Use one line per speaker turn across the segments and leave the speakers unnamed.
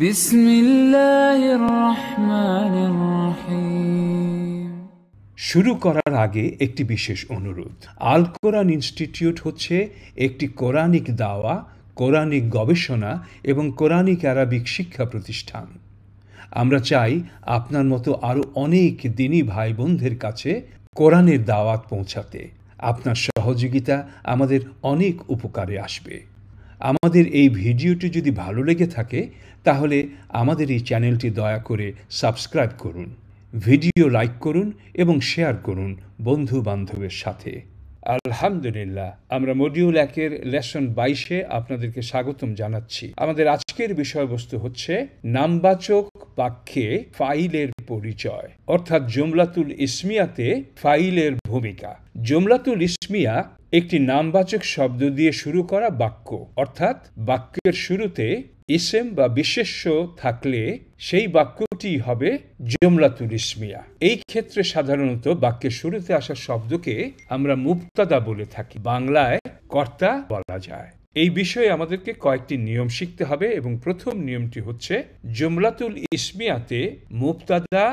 বিসমিল্লাহির রহমানির রহিম।
শুরু করার আগে একটি বিশেষ অনুরোধ। আল কোরআন ইনস্টিটিউট হচ্ছে একটি কোরআনিক দাওয়া, কোরআনিক গবেষণা এবং কোরআনিক আরবিক শিক্ষা প্রতিষ্ঠান। আমরা চাই আপনার মতো আরও অনেক দ্বীনী ভাই বোনদের কাছে কোরআনের দাওয়াত পৌঁছাতে। আপনার সহযোগিতা আমাদের অনেক উপকারে আসবে। আমাদের এই ভিডিওটি যদি ভালো লেগে থাকে তাহলে আমাদের এই চ্যানেলটি দয়া করে সাবস্ক্রাইব করুন, ভিডিও লাইক করুন এবং শেয়ার করুন বন্ধু বান্ধবের সাথে। আলহামদুলিল্লাহ, আমরা মডিউল 1-এর লেসন 22-এ আপনাদেরকে স্বাগতম জানাচ্ছি। আমাদের আজকের বিষয়বস্তু হচ্ছে নামবাচক বাক্যে ফাইলের পরিচয়, অর্থাৎ জুমলাতুল ইসমিয়াতে ফাইলের ভূমিকা। জুমলাতুল ইসমিয়া একটি নামবাচক শব্দ দিয়ে শুরু করা বাক্য, অর্থাৎ বাক্যের শুরুতে ইসম বা বিশেষ্য থাকলে সেই বাক্যটি হবে জুমলাতুল ইসমিয়া। এই ক্ষেত্রে সাধারণত বাক্যের শুরুতে আসা শব্দকে আমরা মুবতাদা বলে থাকি, বাংলায় কর্তা বলা যায়। এই বিষয়ে আমাদেরকে কয়েকটি নিয়ম শিখতে হবে এবং প্রথম নিয়মটি হচ্ছে জুমলাতুল ইসমিয়াতে মুবতাদা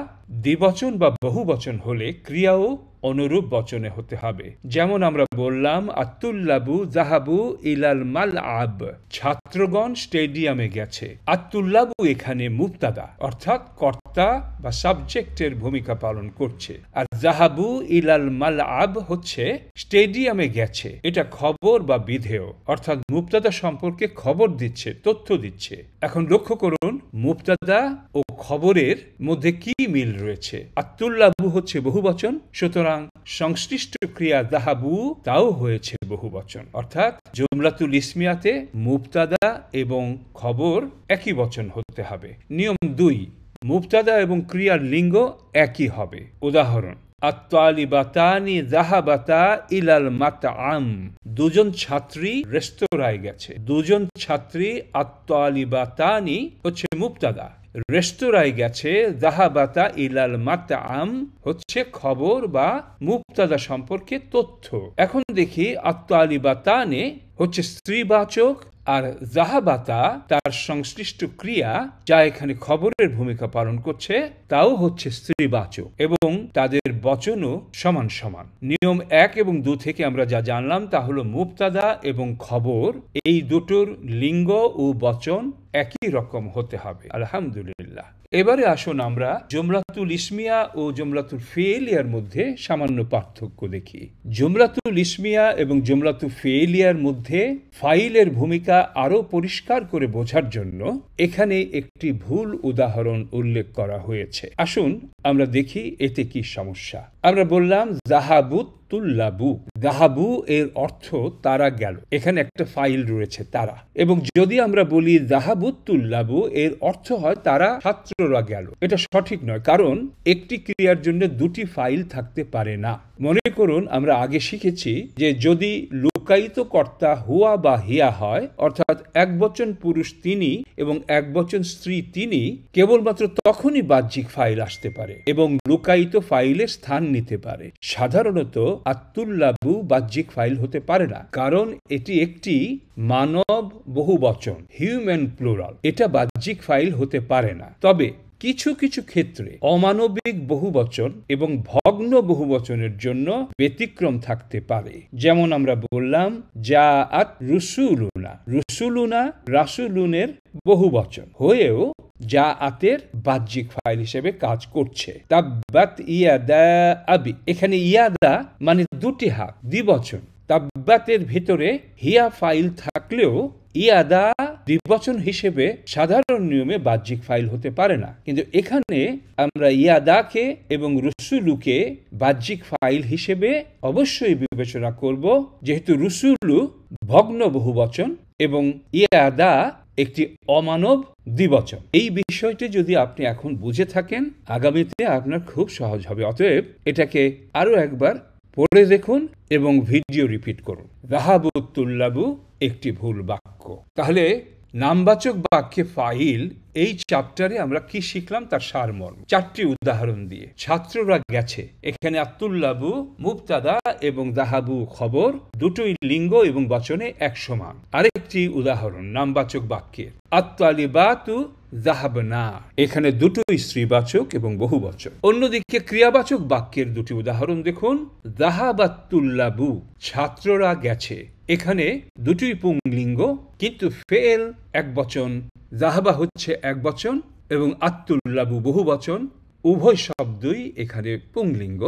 দ্বিবচন বা বহুবচন হলে ক্রিয়াও অনুরূপ বচনে হতে হবে। যেমন আমরা বললাম আত্তুল্লাবু যাহাবু ইলাল মালআব, ছাত্রগণ স্টেডিয়ামে গেছে। আত্তুল্লাবু এখানে মুবতাদা অর্থাৎ কর্তা বা সাবজেক্টের ভূমিকা পালন করছে, আর যাহাবু ইলাল মালআব হচ্ছে স্টেডিয়ামে গেছে, এটা খবর বা বিধেয় অর্থাৎ মুবতাদা সম্পর্কে খবর দিচ্ছে, তথ্য দিচ্ছে। এখন লক্ষ্য করুন মুবতাদা ও খবরের মধ্যে কি মিল রয়েছে। আত্তুল্লাবু হচ্ছে বহুবচন, সুতরাং সংশ্লিষ্ট ক্রিয়া যাহাবু তাও হয়েছে বহুবচন, অর্থাৎ জুমলাতুল ইসমিয়াতে মুবতাদা এবং খবর একই বচন হতে হবে। নিয়ম 2, মুবতাদা এবং ক্রিয়ার লিঙ্গ একই হবে। উদাহরণ, আত-তালিবাতানি যাহাবাতা ইলাল মাতআম, দুজন ছাত্রী রেস্তোরাঁয় গেছে। দুজন ছাত্রী আত-তালিবাতানি হচ্ছে মুবতাদা, রেস্তোরাঁয় গেছে যাহাবাতা ইলাল মাতআম হচ্ছে খবর বা মুবতাদা সম্পর্কে তথ্য। এখন দেখি আত-তালিবাতানে হচ্ছে স্ত্রীবাচক, আর যাহাবাতা তার সংশ্লিষ্ট ক্রিয়া যা এখানে খবরের ভূমিকা পালন করছে তাও হচ্ছে স্ত্রীবাচক এবং তাদের বচনও সমান সমান। নিয়ম 1 এবং 2 থেকে আমরা যা জানলাম তা হলো মুবতাদা এবং খবর এই দুটোর লিঙ্গ ও বচন একই রকম হতে হবে। আলহামদুলিল্লাহ। এবারে আসুন আমরা জুমলাতুল ইসমিয়া ও জুমলাতুল ফিইলিয়ার মধ্যে সামান্য পার্থক্য দেখি। জুমলাতুল ইসমিয়া এবং জুমলাতুল ফিইলিয়ার মধ্যে ফাইলের ভূমিকা আরো পরিষ্কার করে বোঝার জন্য এখানে একটি ভুল উদাহরণ উল্লেখ করা হয়েছে। আসুন আমরা দেখি এতে কি সমস্যা। আমরা বললাম যাহাবুত তুল্লাবু, যাহাবু এর অর্থ তারা গেল, এখানে একটা ফাইল রয়েছে তারা, এবং যদি আমরা বলি যাহাবুত তুল্লাবু এর অর্থ হয় তারা ছাত্ররা গেল, এটা সঠিক নয়, কারণ একটি ক্রিয়ার জন্য দুটি ফাইল থাকতে পারে না। মনে করুন আমরা আগে শিখেছি যে যদি লুকায়িত কর্তা হুয়া বা হিয়া হয়, অর্থাৎ একবচন পুরুষ তিনি এবং একবচন স্ত্রী তিনি, কেবলমাত্র তখনই বাহ্যিক ফাইল আসতে পারে এবং লুকায়িত ফাইলের স্থান নিতে পারে। সাধারণত আত্তুল্লাবু বাহ্যিক ফাইল হতে পারে না, কারণ এটি একটি মানব বহুবচন, হিউম্যান প্লুরাল, এটা বাহ্যিক ফাইল হতে পারে না। তবে কিছু কিছু ক্ষেত্রে অমানবিক বহুবচন এবং ভগ্ন বহুবচনের জন্য ব্যতিক্রম থাকতে পারে। যেমন আমরা বললাম জাআত রুসুলুনা, রুসুলুনা রাসূলুনের বহুবচন হয়েও জাআতের বাহ্যিক ফাইল হিসেবে কাজ করছে। তাব্বাত ইয়াদা আবি, এখানে ইয়াদা মানে দুটি হাত, দ্বিবচন। তাব্বাতের ভিতরে হিয়া ফাইল থাকলেও ইয়াদা দ্বিবচন হিসেবে সাধারণ নিয়মে বাহ্যিক ফাইল হতে পারে না, কিন্তু এখানে আমরা ইয়াদাকে এবং রুসুলুকে বাহ্যিক ফাইল হিসেবে অবশ্যই বিবেচনা করব, যেহেতু রুসুলু ভগ্ন বহুবচন এবং ইয়াদা একটি অমানব দ্বিবচন। এই বিষয়টি যদি আপনি এখন বুঝে থাকেন, আগামীতে আপনার খুব সহজ হবে। অতএব এটাকে আরো একবার পড়ে দেখুন এবং ভিডিও রিপিট করুন। যাহাবুত তুল্লাবু একটি ভুল বাক্য। তাহলে নামবাচক বাক্যে ফাইল এই চ্যাপ্টারে আমরা কি শিখলাম তার সারমর্ম 4টি উদাহরণ দিয়ে। ছাত্ররা গেছে, এখানে আত্তুল্লাবু মুবতাদা এবং দাহাবু খবর, দুটোই লিঙ্গ এবং বচনে এক সমান। আরেকটি উদাহরণ নামবাচক বাক্যের আত্তালিবাতু যাহাবনা, এখানে দুটোই স্ত্রীবাচক এবং বহুবচন। অন্যদিকে ক্রিয়াবাচক বাক্যের দুটি উদাহরণ দেখুন। যাহাবাত্তুল্লাবু, ছাত্ররা গেছে, এখানে দুটোই পুংলিঙ্গ কিন্তু ফেল একবচন, যাহাবা হচ্ছে একবচন এবং আত্তুল্লাবু বহুবচন। উভয় শব্দই এখানে পুংলিঙ্গ,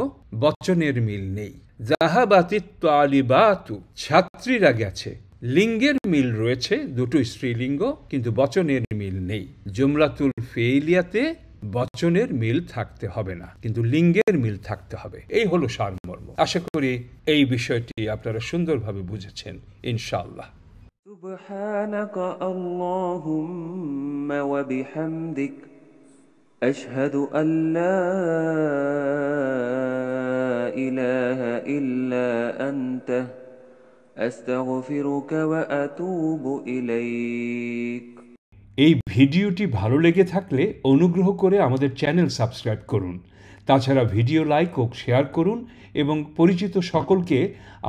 বচনের মিল নেই। যাহাবাতিত তালিবাতু, ছাত্রীরা গেছে, লিঙ্গের মিল রয়েছে, দুটো স্ত্রীলিঙ্গ কিন্তু বচনের মিল নেই। জুমলাতুল ফেইলিয়াতে বচনের মিল থাকতে হবে না, কিন্তু লিঙ্গের মিল থাকতে হবে। এই হলো সারমর্ম। আশা করি এই বিষয়টি আপনারা সুন্দরভাবে বুঝেছেন ইনশাআল্লাহ।
সুবহানাক আল্লাহুম্মা ওয়া বিহামদিক আশহাদু আল্লা ইলাহা ইল্লা আনতা আস্তাগফিরুকা ওয়া আতুবু ইলাইক।
এই ভিডিওটি ভালো লেগে থাকলে অনুগ্রহ করে আমাদের চ্যানেল সাবস্ক্রাইব করুন। তাছাড়া ভিডিও লাইক ও শেয়ার করুন এবং পরিচিত সকলকে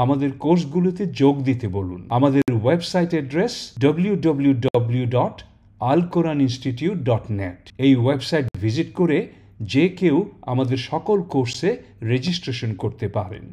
আমাদের কোর্সগুলোতে যোগ দিতে বলুন। আমাদের ওয়েবসাইট অ্যাড্রেস www.alquraninstitute.net। এই ওয়েবসাইট ভিজিট করে যে কেউ আমাদের সকল কোর্সে রেজিস্ট্রেশন করতে পারেন।